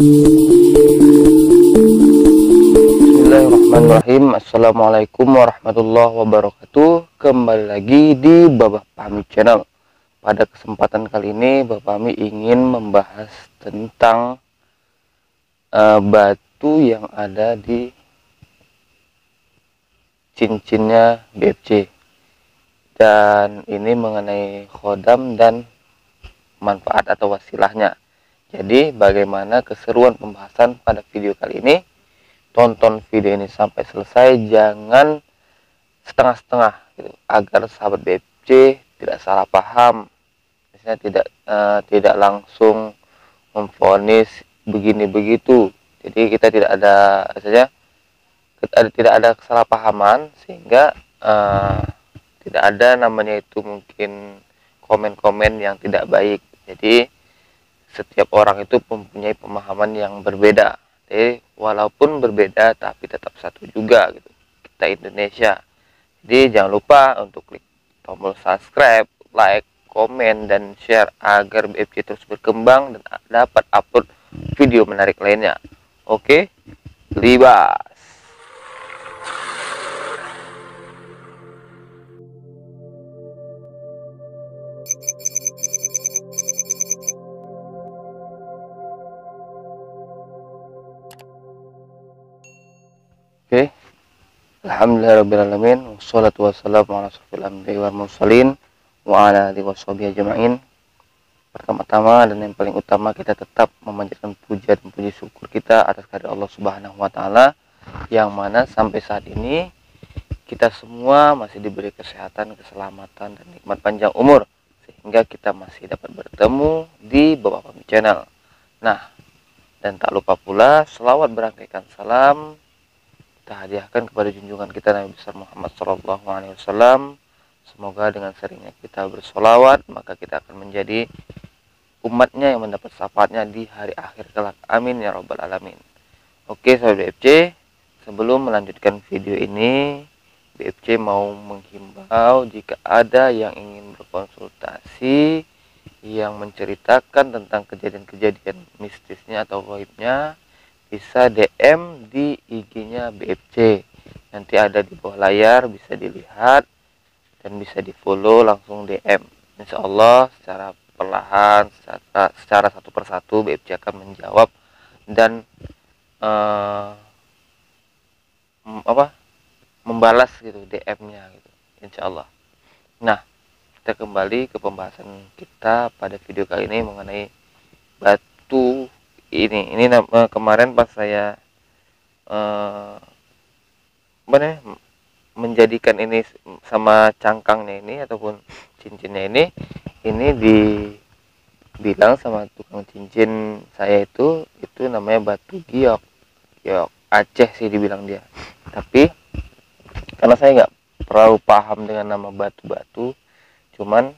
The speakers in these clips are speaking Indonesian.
Bismillahirrahmanirrahim. Assalamualaikum warahmatullahi wabarakatuh. Kembali lagi di Babah Pahmi Channel. Pada kesempatan kali ini Bapak Pahmi ingin membahas tentang batu yang ada di cincinnya BFC, dan ini mengenai khodam dan manfaat atau wasilahnya. Jadi bagaimana keseruan pembahasan pada video kali ini? Tonton video ini sampai selesai, jangan setengah-setengah gitu, agar sahabat BFC tidak salah paham. Misalnya tidak langsung memvonis begini begitu. Jadi kita tidak ada kesalahpahaman, sehingga tidak ada namanya itu mungkin komen-komen yang tidak baik. Jadi setiap orang itu mempunyai pemahaman yang berbeda. Jadi walaupun berbeda tapi tetap satu juga gitu. Kita Indonesia. Jadi jangan lupa untuk klik tombol subscribe, like, komen, dan share agar BFC terus berkembang dan dapat upload video menarik lainnya. Oke, libas. Oke. Alhamdulillahirrahmanirrahim. Wassalatu wassalamu ala asyrofil anbiya'i wal mursalin wa ala alihi washabihi ajma'in. Pertama-tama dan yang paling utama, kita tetap memanjatkan puja dan puji syukur kita atas kehadirat Allah Subhanahu wa taala, yang mana sampai saat ini kita semua masih diberi kesehatan, keselamatan, dan nikmat panjang umur, sehingga kita masih dapat bertemu di Babah Pahmi Channel. Nah, dan tak lupa pula selawat berangkaikan salam kita hadiahkan kepada junjungan kita Nabi besar Muhammad SAW. Semoga dengan seringnya kita bersolawat, maka kita akan menjadi umatnya yang mendapat syafaatnya di hari akhir kelak. Amin ya robbal alamin. Oke sahabat BFC, sebelum melanjutkan video ini, BFC mau menghimbau jika ada yang ingin berkonsultasi, yang menceritakan tentang kejadian-kejadian mistisnya atau gaibnya, bisa DM di IG-nya BFC. Nanti ada di bawah layar, bisa dilihat dan bisa di follow, langsung DM. Insya Allah secara perlahan, secara satu persatu BFC akan menjawab dan membalas gitu DM-nya gitu, insya Allah. Nah, kita kembali ke pembahasan kita pada video kali ini mengenai batu ini. Kemarin pas saya menjadikan ini sama cangkangnya ini ataupun cincinnya ini dibilang sama tukang cincin saya itu namanya batu giok Aceh sih dibilang dia. Tapi karena saya nggak terlalu paham dengan nama batu-batu, cuman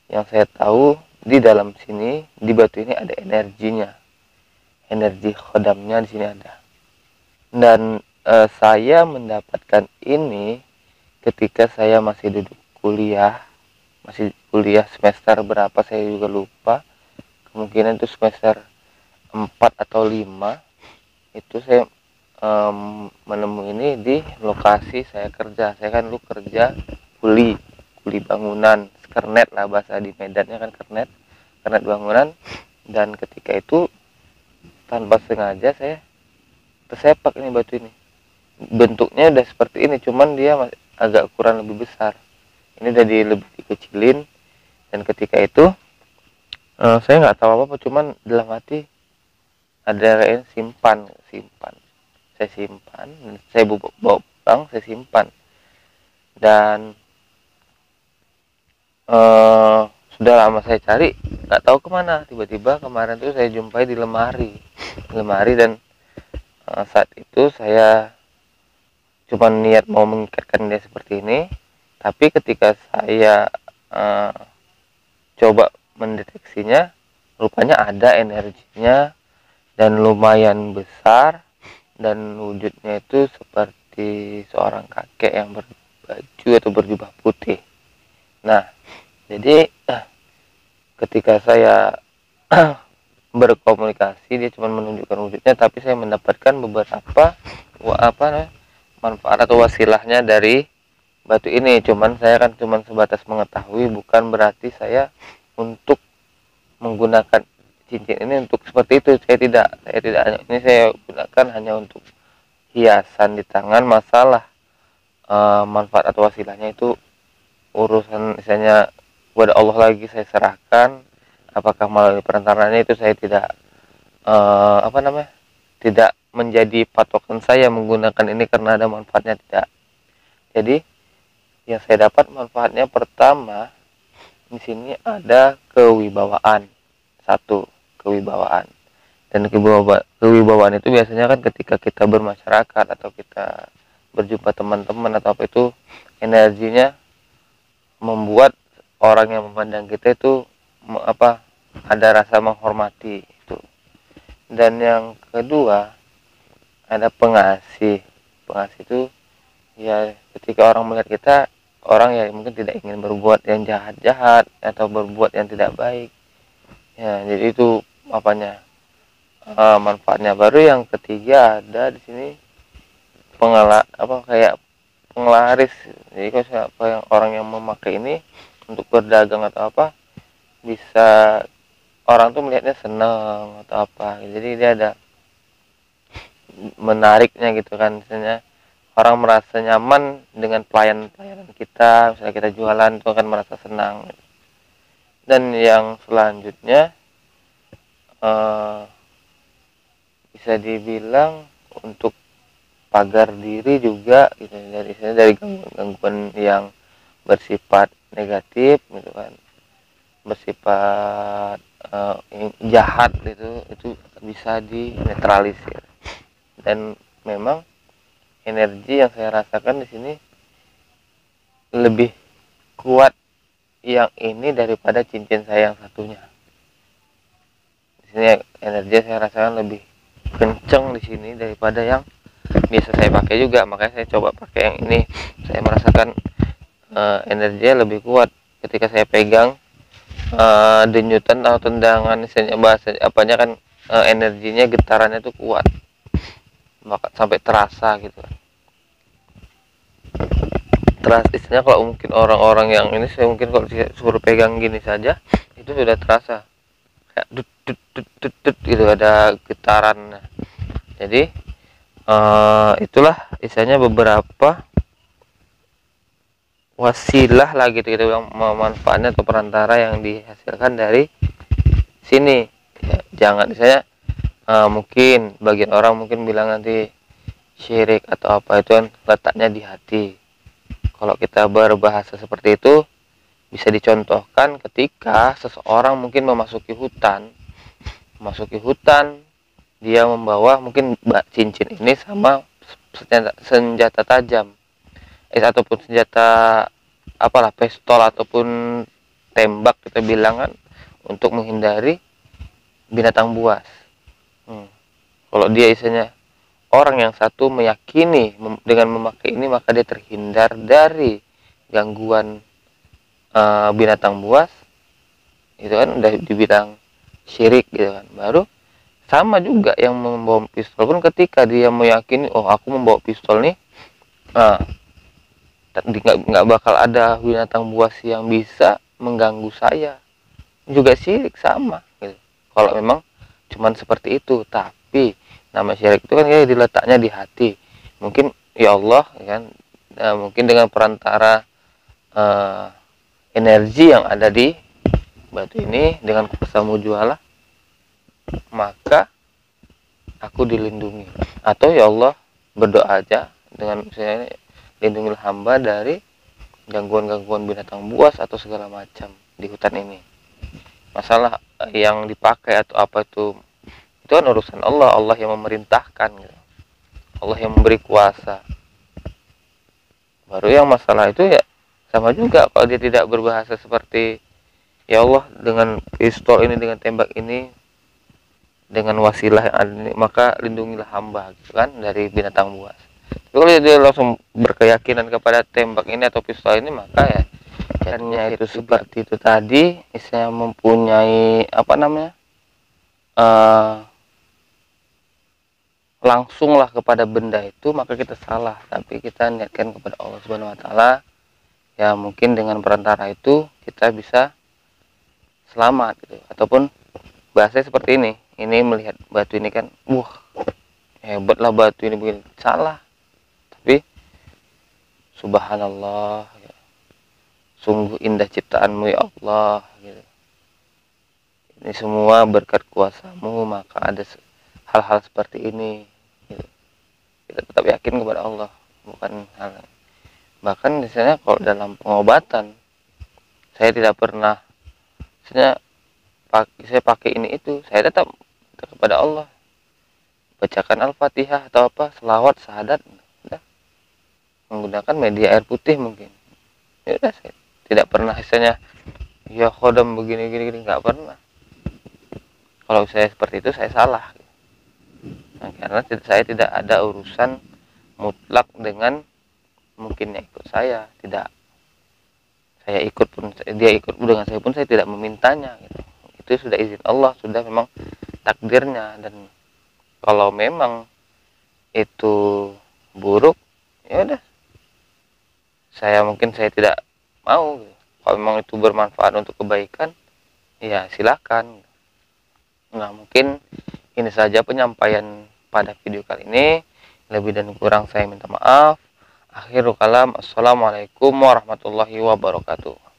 yang saya tahu di dalam sini, di batu ini ada energinya, energi khodamnya di sini ada. Dan saya mendapatkan ini ketika saya masih duduk kuliah, semester berapa saya juga lupa, kemungkinan itu semester 4 atau 5. Itu saya menemui ini di lokasi saya kerja. Saya kan dulu kerja kuli bangunan, kernet lah bahasa di Medannya kan, kernet bangunan. Dan ketika itu tanpa sengaja saya tersepak ini batu ini. Bentuknya udah seperti ini, cuman dia masih agak ukuran lebih besar. Ini udah lebih dikecilin. Dan ketika itu saya nggak tahu apa-apa, cuman dalam hati ada yang simpan. Saya simpan, saya bawa pulang, saya simpan. Dan sudah lama saya cari, nggak tahu kemana. Tiba-tiba kemarin tuh saya jumpai di lemari, dan saat itu saya cuma niat mau mengikatkan dia seperti ini. Tapi ketika saya coba mendeteksinya, rupanya ada energinya dan lumayan besar, dan wujudnya itu seperti seorang kakek yang berbaju atau berjubah putih. Nah, jadi ketika saya berkomunikasi, dia cuma menunjukkan wujudnya, tapi saya mendapatkan beberapa manfaat atau wasilahnya dari batu ini. Cuman saya kan cuman sebatas mengetahui, bukan berarti saya untuk menggunakan cincin ini untuk seperti itu. Saya tidak ini saya gunakan hanya untuk hiasan di tangan. Masalah manfaat atau wasilahnya itu urusan misalnya kepada Allah lagi, saya serahkan. Apakah melalui perantaranya itu saya tidak tidak menjadi patokan saya menggunakan ini karena ada manfaatnya, tidak. Jadi yang saya dapat manfaatnya, pertama di sini ada kewibawaan. Satu, kewibawaan. Dan kewibawaan itu biasanya kan ketika kita bermasyarakat atau kita berjumpa teman-teman atau apa, itu energinya membuat orang yang memandang kita itu ada rasa menghormati itu. Dan yang kedua ada pengasih. Pengasih itu ya ketika orang melihat kita, orang yang mungkin tidak ingin berbuat yang jahat-jahat atau berbuat yang tidak baik ya, jadi itu manfaatnya. Baru yang ketiga ada di sini kayak penglaris. Jadi kalau siapa yang orang yang memakai ini untuk berdagang atau apa, bisa orang tuh melihatnya senang atau apa, jadi dia ada menariknya gitu kan. Misalnya orang merasa nyaman dengan pelayanan kita, misalnya kita jualan itu akan merasa senang. Dan yang selanjutnya bisa dibilang untuk pagar diri juga gitu, dari gangguan yang bersifat negatif gitu kan, bersifat jahat gitu, itu bisa dinetralisir. Dan memang energi yang saya rasakan di sini lebih kuat yang ini daripada cincin saya yang satunya. Di sini energi saya rasakan lebih kenceng di sini daripada yang biasa saya pakai juga. Makanya saya coba pakai yang ini. Saya merasakan energinya lebih kuat ketika saya pegang. Denyutan atau tendangan, misalnya bahasa apanya kan, energinya, getarannya tuh kuat, maka sampai terasa gitu. Istilahnya kalau mungkin orang-orang yang ini, saya mungkin kalau suruh pegang gini saja itu sudah terasa kayak dut gitu, ada getaran. Jadi itulah istilahnya beberapa wasilah lah gitu, kita bilang manfaatnya atau perantara yang dihasilkan dari sini ya. Jangan misalnya mungkin bagian orang mungkin bilang nanti syirik atau apa, itu kan letaknya di hati. Kalau kita berbahasa seperti itu bisa dicontohkan ketika seseorang mungkin memasuki hutan, dia membawa mungkin cincin ini sama senjata tajam, ataupun senjata pistol ataupun tembak, kita bilang kan, untuk menghindari binatang buas. Kalau dia isinya orang yang satu meyakini dengan memakai ini maka dia terhindar dari gangguan binatang buas, itu kan udah dibilang syirik gitu kan. Baru sama juga yang membawa pistol pun, ketika dia meyakini, oh aku membawa pistol nih, nggak bakal ada binatang buas yang bisa mengganggu saya, juga syirik sama gitu. Kalau memang cuman seperti itu. Tapi nama syirik itu kan ya diletaknya di hati. Mungkin ya Allah kan, mungkin dengan perantara energi yang ada di batu ini, dengan kuasa mujualah, maka aku dilindungi. Atau ya Allah berdoa aja dengan misalnya, lindungilah hamba dari gangguan-gangguan binatang buas atau segala macam di hutan ini. Masalah yang dipakai atau apa itu kan urusan Allah. Allah yang memerintahkan gitu. Allah yang memberi kuasa. Baru yang masalah itu ya sama juga, kalau dia tidak berbahasa seperti ya Allah, dengan pistol ini, dengan tembak ini, dengan wasilah yang ada ini, maka lindungilah hamba gitu kan dari binatang buas. Kalau dia langsung berkeyakinan kepada tembak ini atau pistol ini, maka ya jadinya itu seperti itu tadi, istilahnya mempunyai langsunglah kepada benda itu, maka kita salah. Tapi kita niatkan kepada Allah Subhanahu wa taala, ya mungkin dengan perantara itu kita bisa selamat gitu. Ataupun bahasa seperti ini melihat batu ini kan, hebatlah batu ini begini, salah. Tapi subhanallah, ya, sungguh indah ciptaanmu ya Allah gitu. Ini semua berkat kuasamu, maka ada hal-hal seperti ini gitu. Kita tetap yakin kepada Allah, bukan hal. Bahkan misalnya kalau dalam pengobatan, saya tidak pernah, saya pakai ini itu, saya tetap kepada Allah, bacakan Al-Fatihah atau apa, selawat, syahadat, udah. Menggunakan media air putih mungkin, ya udah. Saya tidak pernah misalnya ya khodam begini gini nggak pernah. Kalau saya seperti itu saya salah. Nah, karena saya tidak ada urusan mutlak dengan mungkinnya ikut saya, tidak. Saya ikut pun, dia ikut dengan saya pun, saya tidak memintanya gitu. Itu sudah izin Allah, sudah memang takdirnya. Dan kalau memang itu buruk, ya udah, saya tidak mau gitu. Kalau memang itu bermanfaat untuk kebaikan, ya silakan. Nah, mungkin ini saja penyampaian pada video kali ini. Lebih dan kurang saya minta maaf. Akhirul kalam, assalamualaikum warahmatullahi wabarakatuh.